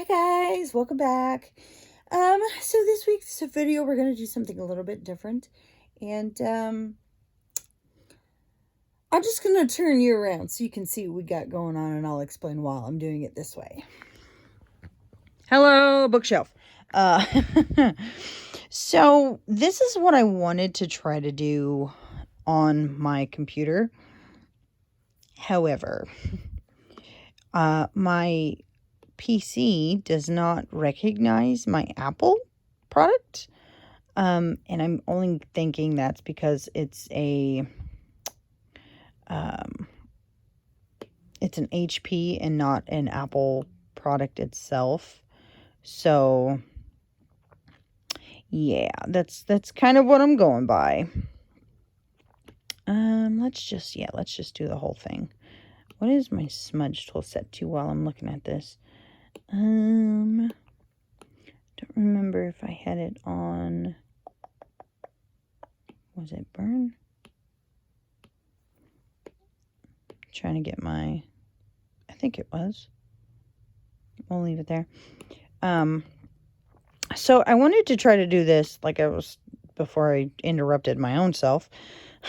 Hi guys, welcome back. So this week's video we're gonna do something a little bit different, and I'm just gonna turn you around so you can see what we got going on, and I'll explain why I'm doing it this way. Hello, bookshelf. So this is what I wanted to try to do on my computer. However, my PC does not recognize my Apple product. And I'm only thinking that's because it's an HP and not an Apple product itself. So yeah, that's kind of what I'm going by. Let's just do the whole thing. What is my smudge tool set to while I'm looking at this? Don't remember if I had it on. Was it burn? Trying to get I think it was. We'll leave it there. So I wanted to try to do this like I was before I interrupted my own self.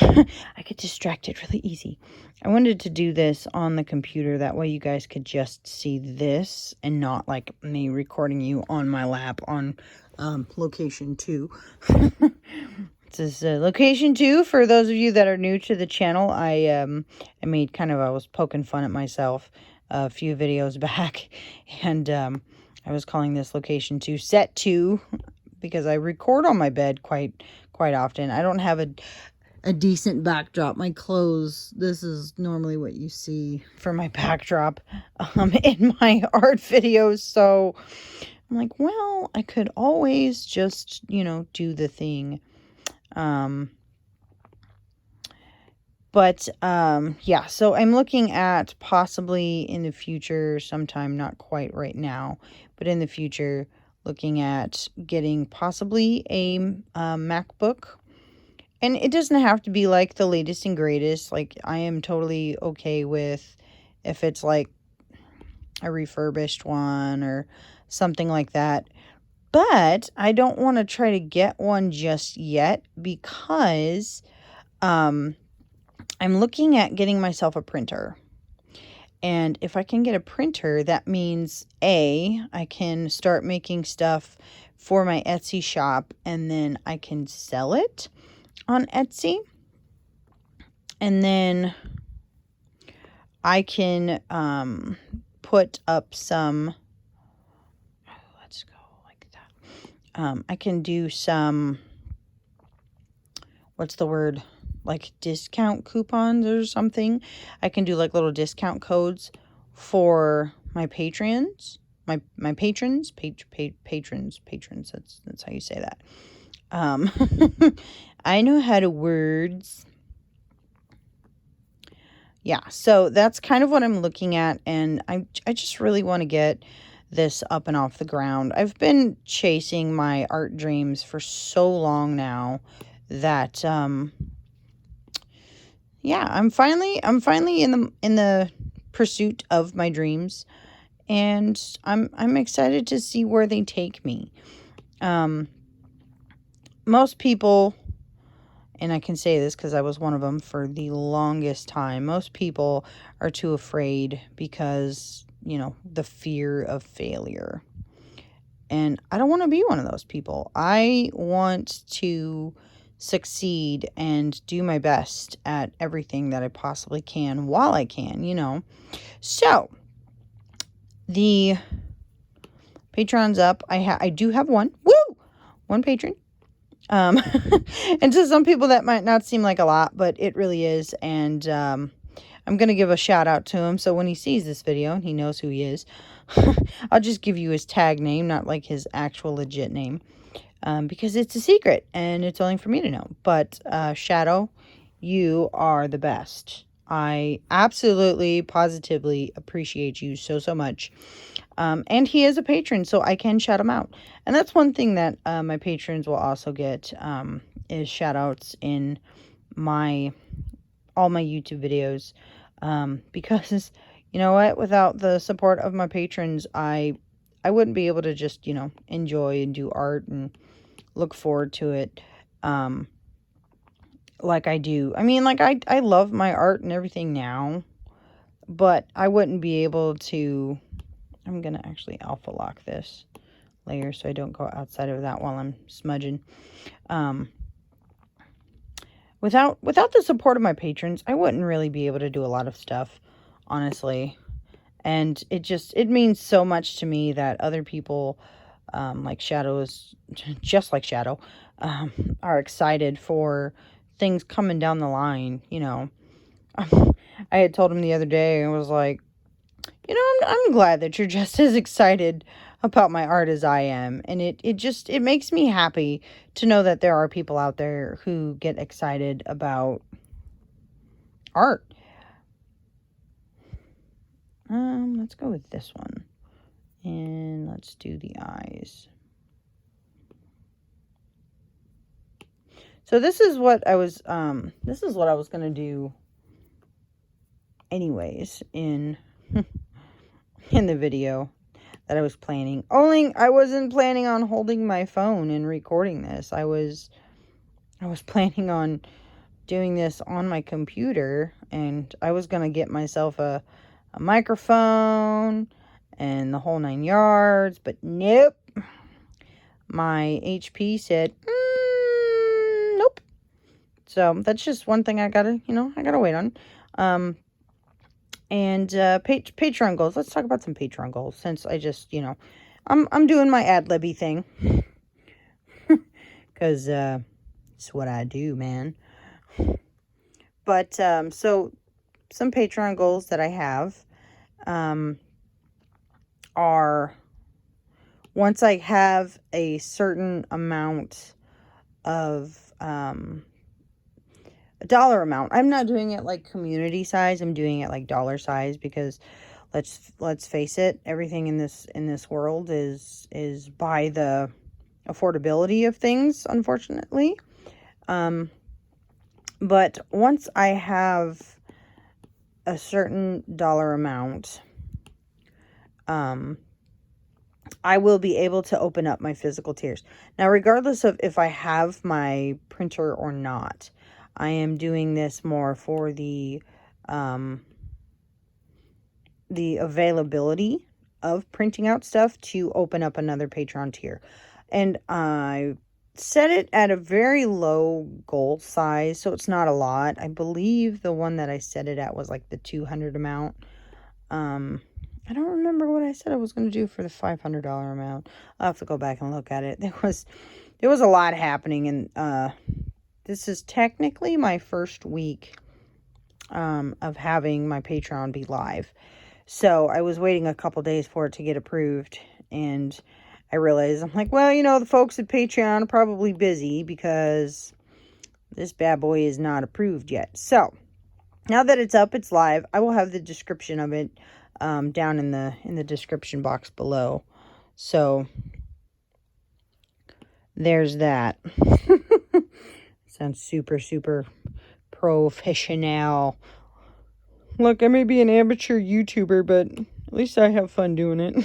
I get distracted really easy. I wanted to do this on the computer. That way you guys could just see this and not like me recording you on my lap on location 2. This is location 2 for those of you that are new to the channel. I was poking fun at myself a few videos back, and I was calling this location 2 set 2 because I record on my bed quite often. I don't have a decent backdrop. My clothes, this is normally what you see for my backdrop in my art videos. So I'm like, well, I could always just, do the thing. Yeah, so I'm looking at possibly in the future, sometime, not quite right now, but in the future, looking at getting possibly a MacBook. And it doesn't have to be like the latest and greatest. Like, I am totally okay with if it's like a refurbished one or something like that. But I don't want to try to get one just yet because I'm looking at getting myself a printer. And if I can get a printer, that means I can start making stuff for my Etsy shop, and then I can sell it on Etsy. And then I can put up some, let's go like that. I can do some, what's the word? Like discount coupons or something. I can do like little discount codes for my patrons. My patrons. That's how you say that. I know how to words. Yeah, so that's kind of what I'm looking at, and I just really want to get this up and off the ground. I've been chasing my art dreams for so long now that yeah, I'm finally in the pursuit of my dreams, and I'm excited to see where they take me. Most people, and I can say this because I was one of them for the longest time, most people are too afraid because, the fear of failure. And I don't want to be one of those people. I want to succeed and do my best at everything that I possibly can while I can. So, the Patreon's up. I do have one. Woo! One patron. And to some people that might not seem like a lot, but it really is. And I'm going to give a shout out to him. So when he sees this video and he knows who he is, I'll just give you his tag name, not like his actual legit name, because it's a secret and it's only for me to know. But Shadow, you are the best. I absolutely, positively appreciate you so much. And he is a patron, so I can shout him out. And that's one thing that my patrons will also get, is shout outs in all my YouTube videos. Because, you know what? Without the support of my patrons, I I wouldn't be able to just, enjoy and do art and look forward to it like I do. I mean, like, I love my art and everything now, but I wouldn't be able to. I'm going to actually alpha lock this layer so I don't go outside of that while I'm smudging. Without the support of my patrons, I wouldn't really be able to do a lot of stuff, honestly. And it means so much to me that other people, like Shadow just like Shadow, are excited for things coming down the line, I had told him the other day, I was like, I'm glad that you're just as excited about my art as I am. And it makes me happy to know that there are people out there who get excited about art. Let's go with this one. And let's do the eyes. So this is what I was going to do anyways in in the video that I was planning. Only I wasn't planning on holding my phone and recording this. I was planning on doing this on my computer, and I was going to get myself a microphone and the whole 9 yards, but nope. My HP said, nope. So that's just one thing I gotta wait on. And Patreon goals. Let's talk about some Patreon goals, since I just, I'm doing my ad-libby thing. Because it's what I do, man. But, so, some Patreon goals that I have are, once I have a certain amount of, a dollar amount. I'm not doing it like community size. I'm doing it like dollar size, because let's face it, everything in this world is by the affordability of things, unfortunately. But once I have a certain dollar amount, I will be able to open up my physical tiers. Now, regardless of if I have my printer or not, I am doing this more for the availability of printing out stuff to open up another Patreon tier. And I set it at a very low goal size, so it's not a lot. I believe the one that I set it at was like the 200 amount. I don't remember what I said I was going to do for the $500 amount. I'll have to go back and look at it. There was a lot happening, and this is technically my first week of having my Patreon be live. So I was waiting a couple days for it to get approved, and I realized, I'm like, well, the folks at Patreon are probably busy because this bad boy is not approved yet. So now that it's up, it's live, I will have the description of it down in the description box below. So there's that. Sounds super, super professional. Look, I may be an amateur YouTuber, but at least I have fun doing it.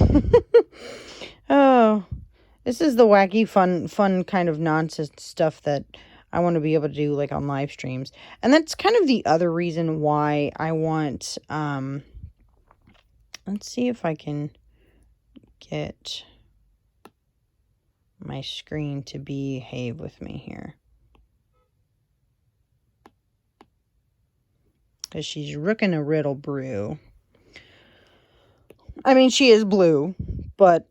Oh, this is the wacky, fun kind of nonsense stuff that I want to be able to do, like, on live streams. And that's kind of the other reason why I want, let's see if I can get my screen to behave with me here. Because she's rooking a riddle brew. I mean, she is blue, but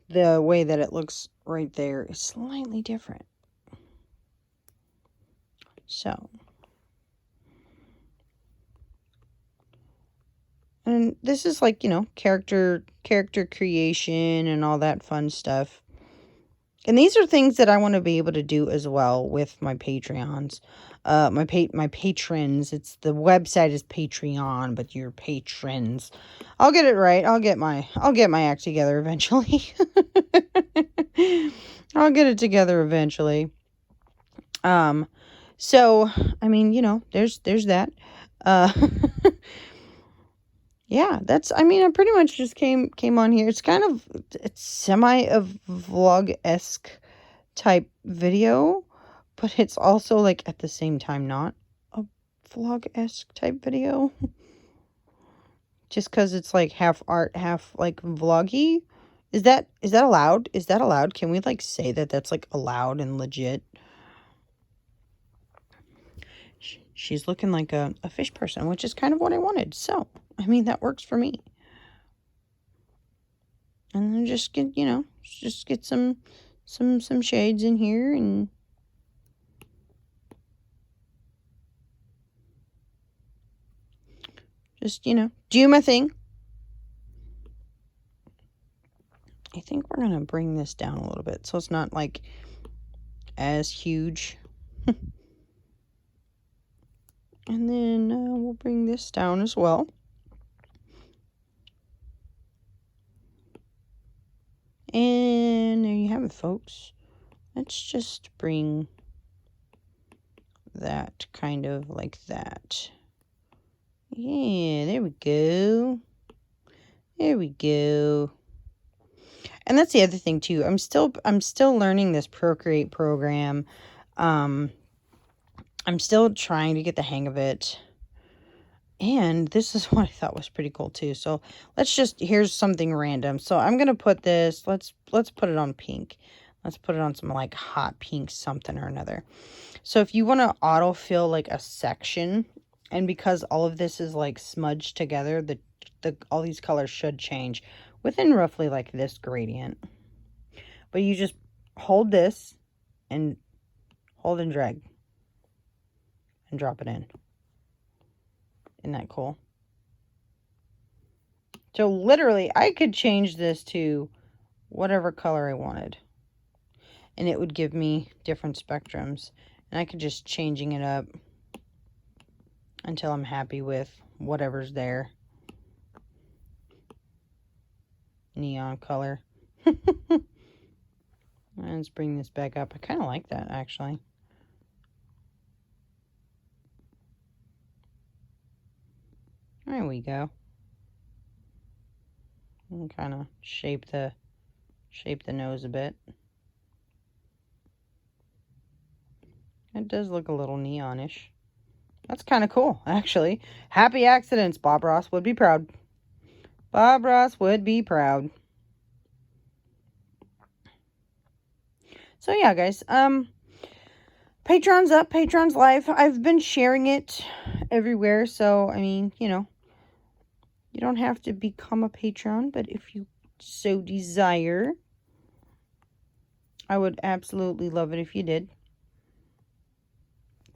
the way that it looks right there is slightly different. So. And this is like, character creation and all that fun stuff. And these are things that I want to be able to do as well with my Patreons. My patrons. The website is Patreon, but your patrons. I'll get it right. I'll get my act together eventually. I'll get it together eventually. So, I mean, there's that. yeah, that's, I mean, I pretty much just came on here. It's kind of, it's semi a vlog-esque type video, but it's also like at the same time not a vlog-esque type video. Just because it's like half art, half like vloggy. Is that allowed? Is that allowed? Can we like say that that's like allowed and legit? She's looking like a fish person, which is kind of what I wanted. So, I mean, that works for me. And then just get, you know, just get some shades in here and just, you know, do my thing. I think we're going to bring this down a little bit so it's not like as huge. And then we'll bring this down as well. And there you have it, folks. Let's just bring that kind of like that. Yeah, there we go. There we go. And that's the other thing too. I'm still learning this Procreate program. I'm still trying to get the hang of it. And this is what I thought was pretty cool too. So let's just, here's something random. So I'm going to put this, let's put it on pink. Let's put it on some like hot pink something or another. So if you want to autofill like a section, and because all of this is like smudged together, all these colors should change within roughly like this gradient. But you just hold this and hold and drag and drop it in. Isn't that cool? So literally, I could change this to whatever color I wanted. And it would give me different spectrums. And I could just changing it up until I'm happy with whatever's there. Neon color. Let's bring this back up. I kind of like that, actually. There we go. And kind of shape the nose a bit. It does look a little neonish. That's kind of cool, actually. Happy accidents. Bob Ross would be proud. Bob Ross would be proud. So yeah, guys. Patreon's up. Patreon's live. I've been sharing it everywhere. So, I mean, you know, you don't have to become a Patreon, but if you so desire, I would absolutely love it if you did.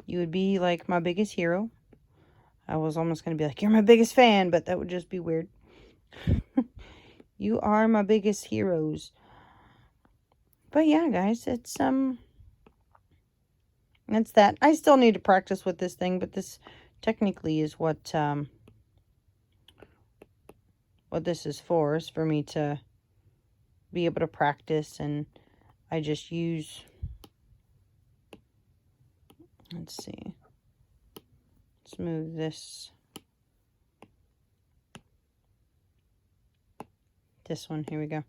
You would be like my biggest hero. I was almost going to be like, you're my biggest fan, but that would just be weird. You are my biggest heroes. But yeah, guys, it's, that's that. I still need to practice with this thing, but this technically is what this is for me to be able to practice. And I just use, let's see, let's move this one. Here we go.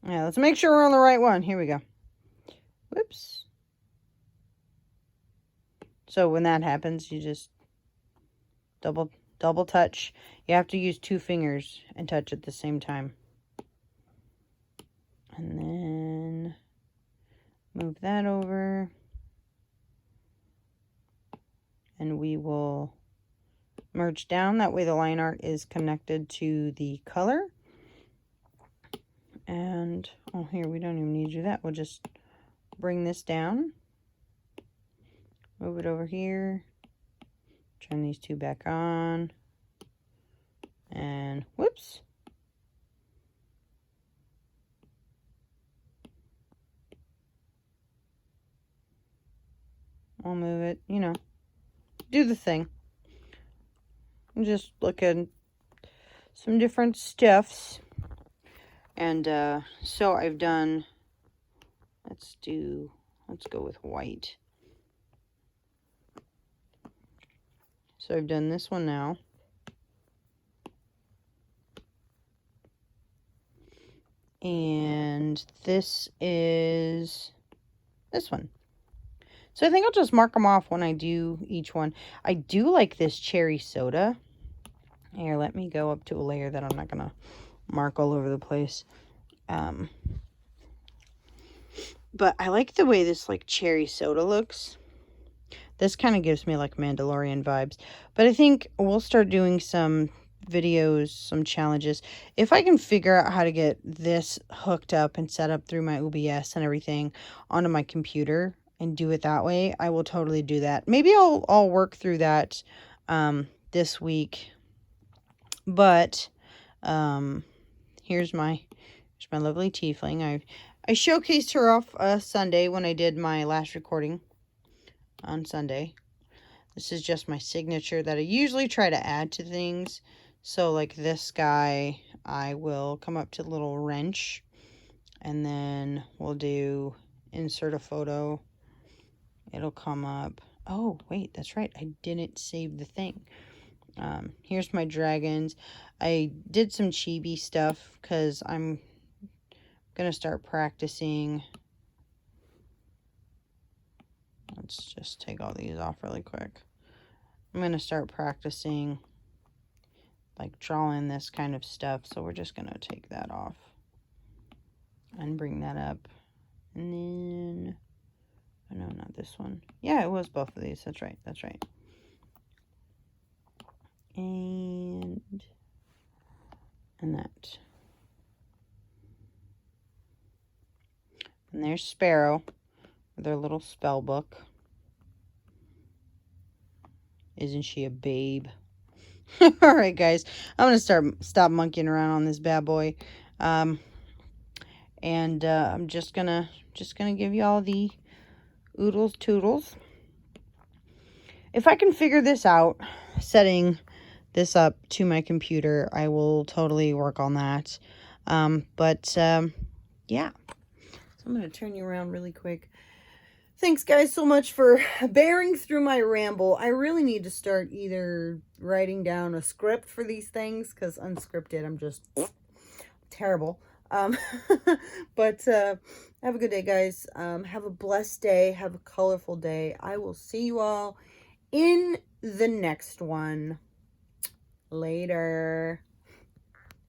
Yeah, let's make sure we're on the right one. Here we go. Whoops. So when that happens, you just double touch. You have to use 2 fingers and touch at the same time. And then move that over. And we will merge down. That way the line art is connected to the color. And, oh, here, we don't even need to do that. We'll just bring this down. Move it over here. Turn these 2 back on. And, whoops. I'll move it, you know, do the thing. I'm just looking some different stuffs. And so I've done, let's go with white. So I've done this one now. And this is this one. So I think I'll just mark them off when I do each one. I do like this cherry soda. Here, let me go up to a layer that I'm not going to mark all over the place. But I like the way this like cherry soda looks. This kind of gives me like Mandalorian vibes. But I think we'll start doing some videos, some challenges. If I can figure out how to get this hooked up and set up through my OBS and everything onto my computer and do it that way, I will totally do that. Maybe I'll work through that this week. But here's my lovely tiefling. I showcased her off Sunday when I did my last recording on Sunday. This is just my signature that I usually try to add to things. So like this guy, I will come up to the little wrench and then we'll do insert a photo. It'll come up. Oh, wait, that's right. I didn't save the thing. Here's my dragons. I did some chibi stuff because I'm going to start practicing. Let's just take all these off really quick. I'm going to start practicing like drawing this kind of stuff. So we're just going to take that off and bring that up. And then, oh no, not this one. Yeah, it was both of these. That's right. That's right. And that. And there's Sparrow with her little spell book. Isn't she a babe? All right, guys. I'm going to stop monkeying around on this bad boy. And I'm just gonna give you all the oodles toodles. If I can figure this out, setting this up to my computer, I will totally work on that. Yeah. So I'm going to turn you around really quick. Thanks, guys, so much for bearing through my ramble. I really need to start either writing down a script for these things, because unscripted, I'm just terrible. But have a good day, guys. Have a blessed day. Have a colorful day. I will see you all in the next one. Later.